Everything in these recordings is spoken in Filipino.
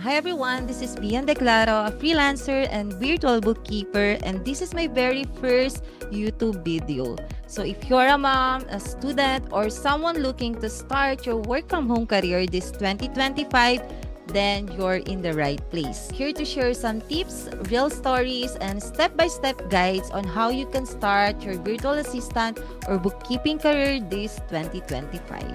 Hi everyone, this is Bian Declaro, a freelancer and virtual bookkeeper, and this is my very first YouTube video. So if you're a mom, a student, or someone looking to start your work from home career this 2025, then you're in the right place. Here to share some tips, real stories, and step-by-step guides on how you can start your virtual assistant or bookkeeping career this 2025.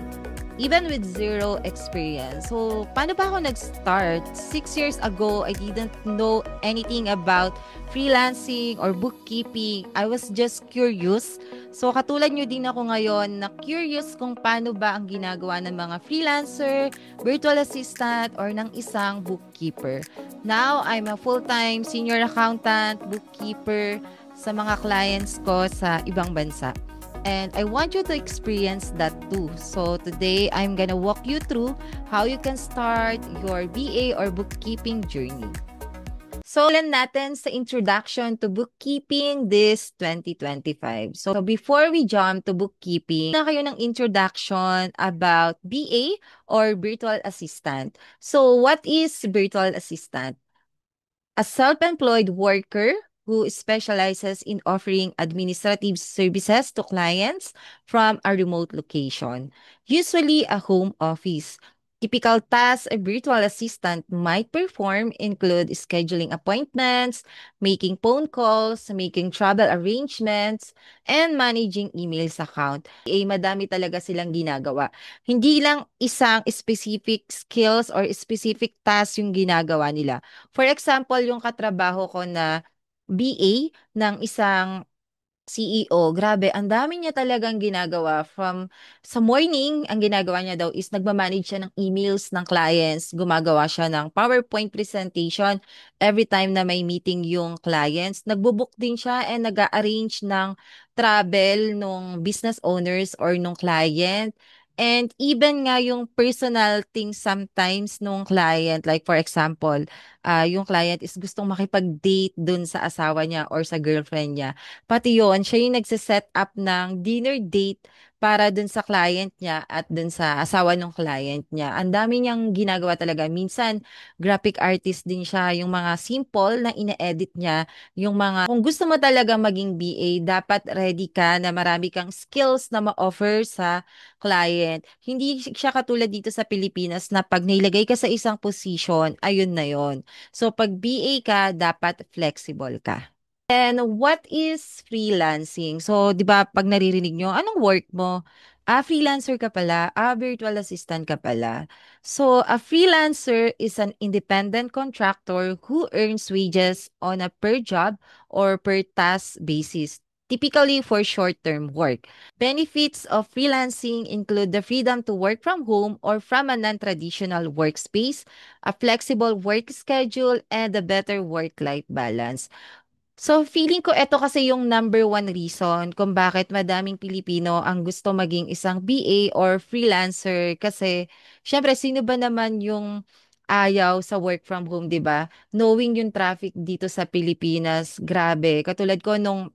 Even with zero experience. So, paano ba ako nag-start? 6 years ago, I didn't know anything about freelancing or bookkeeping. I was just curious. So, katulad nyo din ako ngayon na curious kung paano ba ang ginagawa ng mga freelancer, virtual assistant, or ng isang bookkeeper. Now, I'm a full-time senior accountant, bookkeeper sa mga clients ko sa ibang bansa. And I want you to experience that too. So today, I'm gonna walk you through how you can start your BA or bookkeeping journey. So, lan natin sa introduction to bookkeeping this 2025. So, before we jump to bookkeeping, na kayo ng introduction about BA or virtual assistant. So, what is virtual assistant? A self-employed worker who specializes in offering administrative services to clients from a remote location, usually a home office. Typical tasks a virtual assistant might perform include scheduling appointments, making phone calls, making travel arrangements, and managing emails account. Madami talaga silang ginagawa. Hindi lang isang specific skills or specific task yung ginagawa nila. For example, yung katrabaho ko na BA ng isang CEO, grabe, ang dami niya talagang ginagawa from sa morning, ang ginagawa niya daw is nagmamanage siya ng emails ng clients, gumagawa siya ng PowerPoint presentation every time na may meeting yung clients. Nagbo-book din siya and nag-arrange ng travel nung business owners or nung client. And even nga yung personal things sometimes nung client, like for example, yung client is gustong makipag-date dun sa asawa niya or sa girlfriend niya. Pati yun, siya yung nagsiset up ng dinner date para dun sa client niya at dun sa asawa ng client niya. Ang dami niyang ginagawa talaga. Minsan, graphic artist din siya. Yung mga simple na ine-edit niya. Yung mga, kung gusto mo talaga maging BA, dapat ready ka na marami kang skills na ma-offer sa client. Hindi siya katulad dito sa Pilipinas na pag nilagay ka sa isang position, ayun na yon. So, pag BA ka, dapat flexible ka. And what is freelancing? So, 'di ba, pag naririnig nyo, anong work mo? Freelancer ka pala. Virtual assistant ka pala. So, a freelancer is an independent contractor who earns wages on a per job or per task basis, typically for short-term work. Benefits of freelancing include the freedom to work from home or from a non-traditional workspace, a flexible work schedule, and a better work-life balance. So, feeling ko ito kasi yung number one reason kung bakit madaming Pilipino ang gusto maging isang BA or freelancer kasi syempre sino ba naman yung ayaw sa work from home, 'di ba? Knowing yung traffic dito sa Pilipinas, grabe. Katulad ko nung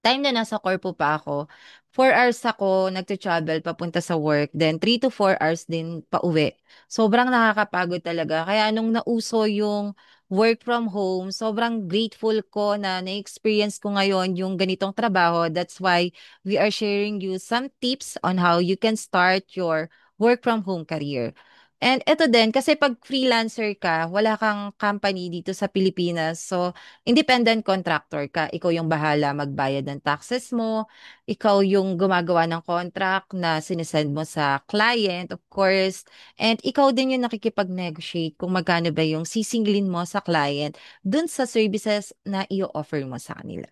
time na nasa corpo pa ako, 4 hours ako nagte-travel papunta sa work, then 3 to 4 hours din pauwi. Sobrang nakakapagod talaga. Kaya nung nauso yung work from home, sobrang grateful ko na na-experience ko ngayon yung ganitong trabaho. That's why we are sharing you some tips on how you can start your work from home career. And ito din, kasi pag freelancer ka, wala kang company dito sa Pilipinas. So, independent contractor ka. Ikaw yung bahala magbayad ng taxes mo. Ikaw yung gumagawa ng contract na sinesend mo sa client, of course. And ikaw din yung nakikipag-negotiate kung magkano ba yung sisingilin mo sa client dun sa services na i-offer mo sa kanila.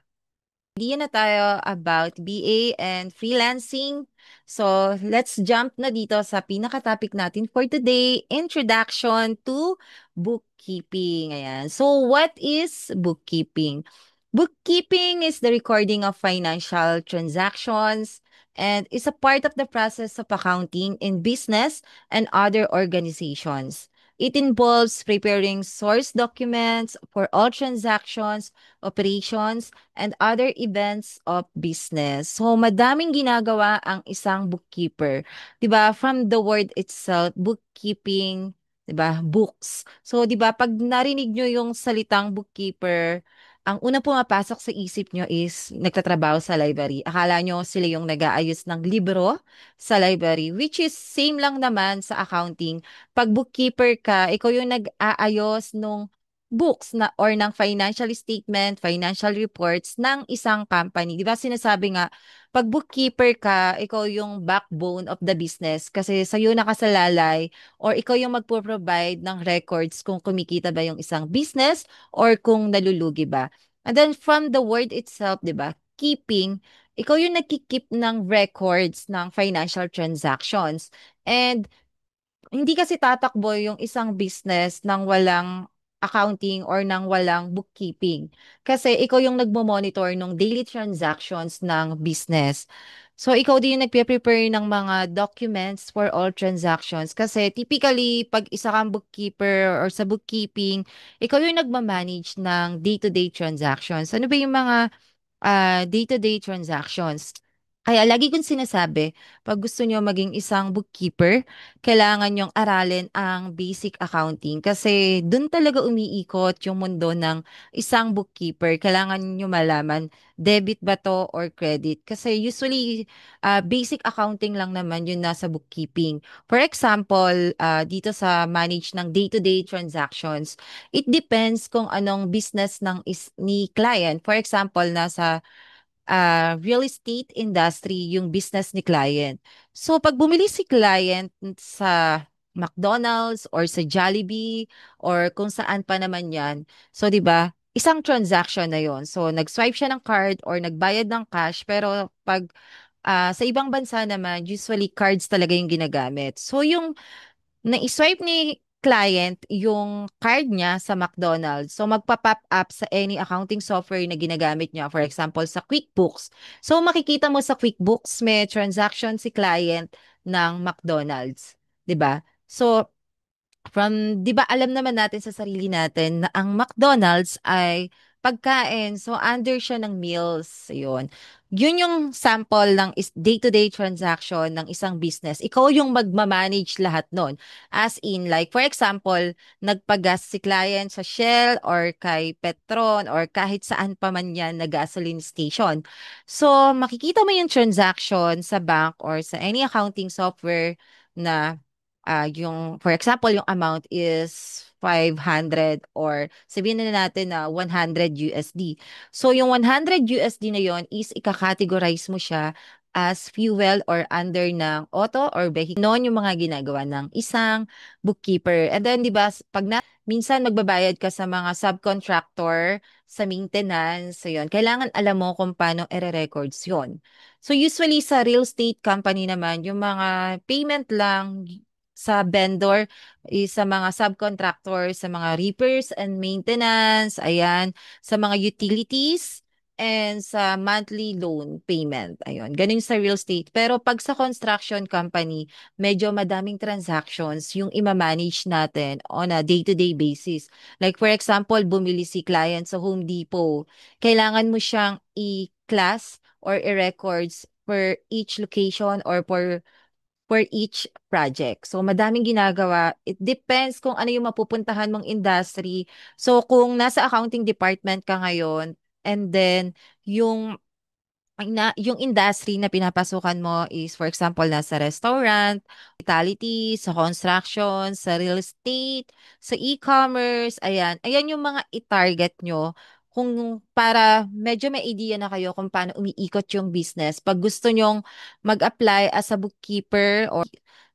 Hindi na tayo about BA and freelancing. So, let's jump na dito sa pinaka-topic natin for today, introduction to bookkeeping. Ayan. So, what is bookkeeping? Bookkeeping is the recording of financial transactions and is a part of the process of accounting in business and other organizations. It involves preparing source documents for all transactions, operations, and other events of business. So, madaming ginagawa ang isang bookkeeper. 'Di ba? From the word itself, bookkeeping, 'di ba? Books. So, 'di ba, pag narinig nyo yung salitang bookkeeper, ang unang pumapasok sa isip nyo is nagtatrabaho sa library. Akala nyo sila yung nag-aayos ng libro sa library, which is same lang naman sa accounting. Pag bookkeeper ka, ikaw yung nag-aayos nung books na or ng financial statement, financial reports ng isang company. 'Di ba sinasabi nga, pag bookkeeper ka, ikaw yung backbone of the business kasi sa'yo nakasalalay or ikaw yung magpo-provide ng records kung kumikita ba yung isang business or kung nalulugi ba. And then from the word itself, 'di ba? Keeping, ikaw yung nagki-keep ng records ng financial transactions. And hindi kasi tatakbo yung isang business nang walang accounting or nang walang bookkeeping. Kasi ikaw yung nagmo-monitor ng daily transactions ng business. So, ikaw din yung nagpe-prepare ng mga documents for all transactions. Kasi typically, pag isa kang bookkeeper or sa bookkeeping, ikaw yung nagmamanage ng day-to-day transactions. Ano ba yung mga day-to-day transactions? Kaya lagi kong sinasabi, pag gusto nyo maging isang bookkeeper, kailangan nyong aralin ang basic accounting kasi dun talaga umiikot yung mundo ng isang bookkeeper. Kailangan nyo malaman, debit ba to or credit? Kasi usually, basic accounting lang naman yung nasa bookkeeping. For example, dito sa manage ng day-to-day transactions, it depends kung anong business ni client. For example, nasa real estate industry yung business ni client. So, pag bumili si client sa McDonald's or sa Jollibee or kung saan pa naman yan. So, di ba? Isang transaction na yon. So, nag-swipe siya ng card or nagbayad ng cash. Pero pag sa ibang bansa naman, usually cards talaga yung ginagamit. So, yung na-swipe ni client yung card niya sa McDonald's. So, magpa-pop up sa any accounting software na ginagamit niya. For example, sa QuickBooks. So, makikita mo sa QuickBooks, may transaction si client ng McDonald's. 'Di ba? So, 'di ba alam naman natin sa sarili natin na ang McDonald's ay pagkain. So, under siya ng meals. Yun. Yun yung sample ng day-to-day transaction ng isang business. Ikaw yung magmamanage lahat nun. As in, like, for example, nagpagas si client sa Shell or kay Petron or kahit saan pa man yan na gasoline station. So, makikita mo yung transaction sa bank or sa any accounting software na yung, for example, yung amount is 500 or sabihin na natin na 100 USD. So, yung 100 USD na yon is ika-categorize mo siya as fuel or under ng auto or vehicle. Noon yung mga ginagawa ng isang bookkeeper. And then, di ba, minsan magbabayad ka sa mga subcontractor sa maintenance. So, yun. Kailangan alam mo kung paano ere-records yun. So, usually sa real estate company naman, yung mga payment lang sa vendor is sa mga subcontractor, sa mga repairs and maintenance, ayan, sa mga utilities, and sa monthly loan payment. Ayun, ganun sa real estate. Pero pag sa construction company, medyo madaming transactions yung ima-manage natin on a day-to-day basis. Like for example, bumili si client sa Home Depot, kailangan mo siyang i-class or i-records per each location or for each project. So, madaming ginagawa. It depends kung ano yung mapupuntahan mong industry. So, kung nasa accounting department ka ngayon, and then yung yung industry na pinapasukan mo is, for example, nasa restaurant, hospitality, sa construction, sa real estate, sa e-commerce, ayan. Ayan yung mga i-target nyo kung para medyo may idea na kayo kung paano umiikot yung business. Pag gusto nyong mag-apply as a bookkeeper or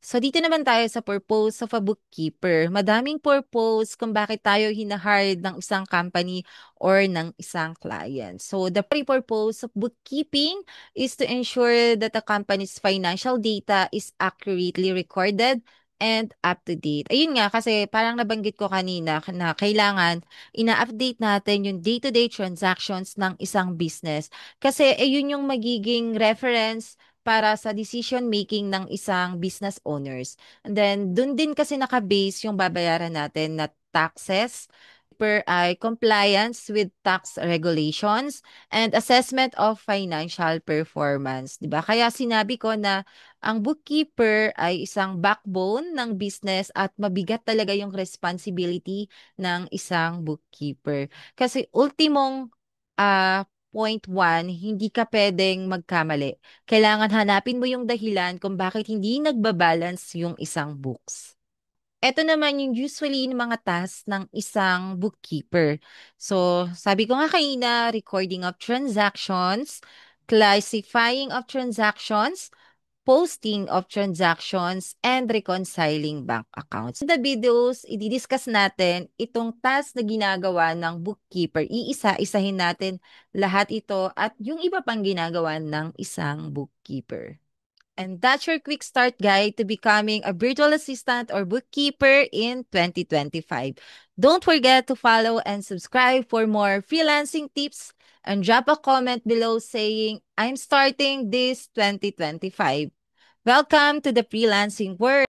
so dito naman tayo sa purpose of a bookkeeper. Madaming purpose kung bakit tayo hinahired ng isang company or ng isang client. So, the purpose of bookkeeping is to ensure that the company's financial data is accurately recorded and up to date. Ayun nga, kasi parang nabanggit ko kanina na kailangan ina-update natin yung day-to-day transactions ng isang business. Kasi ayun yung magiging reference para sa decision making ng isang business owners. And then, dun din kasi nakabase yung babayaran natin na taxes bookkeeper ay compliance with tax regulations and assessment of financial performance, 'di ba? Kaya sinabi ko na ang bookkeeper ay isang backbone ng business at mabigat talaga yung responsibility ng isang bookkeeper. Kasi ultimong point one, hindi ka pwedeng magkamali. Kailangan hanapin mo yung dahilan kung bakit hindi nagbabalance yung isang books. Ito naman yung usually yung mga task ng isang bookkeeper. So, sabi ko nga kanina, recording of transactions, classifying of transactions, posting of transactions, and reconciling bank accounts. In the videos, i-discuss natin itong task na ginagawa ng bookkeeper. Iisa-isahin natin lahat ito at yung iba pang ginagawa ng isang bookkeeper. And that's your quick start guide to becoming a virtual assistant or bookkeeper in 2025. Don't forget to follow and subscribe for more freelancing tips and drop a comment below saying, I'm starting this 2025. Welcome to the freelancing world.